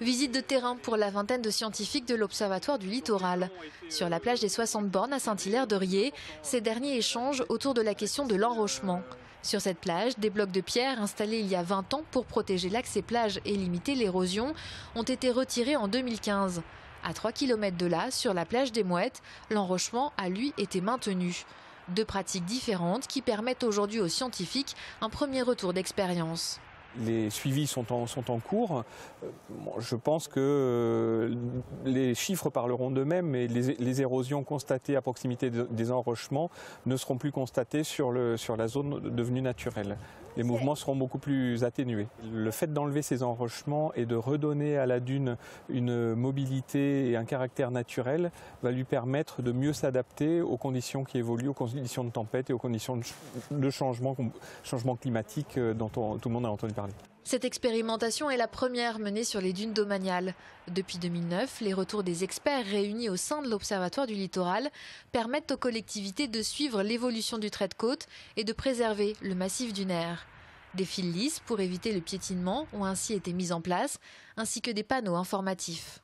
Visite de terrain pour la vingtaine de scientifiques de l'Observatoire du littoral. Sur la plage des 60 bornes à Saint-Hilaire-de-Riez, ces derniers échangent autour de la question de l'enrochement. Sur cette plage, des blocs de pierre installés il y a 20 ans pour protéger l'accès plage et limiter l'érosion ont été retirés en 2015. À 3 km de là, sur la plage des Mouettes, l'enrochement a lui été maintenu. Deux pratiques différentes qui permettent aujourd'hui aux scientifiques un premier retour d'expérience. Les suivis sont en cours. Je pense que les chiffres parleront d'eux-mêmes, mais les érosions constatées à proximité des enrochements ne seront plus constatées sur la zone devenue naturelle. Les mouvements seront beaucoup plus atténués. Le fait d'enlever ces enrochements et de redonner à la dune une mobilité et un caractère naturel va lui permettre de mieux s'adapter aux conditions qui évoluent, aux conditions de tempête et aux conditions de changement climatique dont tout le monde a entendu parler. Cette expérimentation est la première menée sur les dunes domaniales. Depuis 2009, les retours des experts réunis au sein de l'Observatoire du littoral permettent aux collectivités de suivre l'évolution du trait de côte et de préserver le massif dunaire. Des fils lisses pour éviter le piétinement ont ainsi été mis en place, ainsi que des panneaux informatifs.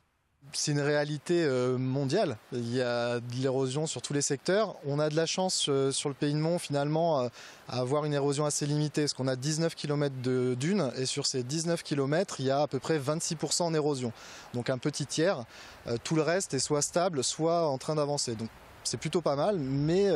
C'est une réalité mondiale. Il y a de l'érosion sur tous les secteurs. On a de la chance sur le Pays de Mont finalement à avoir une érosion assez limitée, parce qu'on a 19 km de dunes et sur ces 19 km, il y a à peu près 26% en érosion. Donc un petit tiers. Tout le reste est soit stable, soit en train d'avancer. Donc c'est plutôt pas mal, mais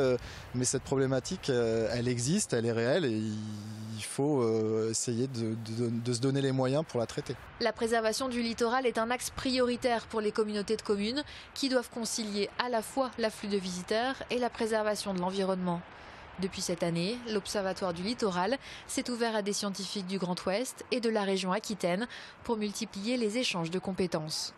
cette problématique, elle existe, elle est réelle et il faut essayer de se donner les moyens pour la traiter. La préservation du littoral est un axe prioritaire pour les communautés de communes qui doivent concilier à la fois l'afflux de visiteurs et la préservation de l'environnement. Depuis cette année, l'Observatoire du littoral s'est ouvert à des scientifiques du Grand Ouest et de la région Aquitaine pour multiplier les échanges de compétences.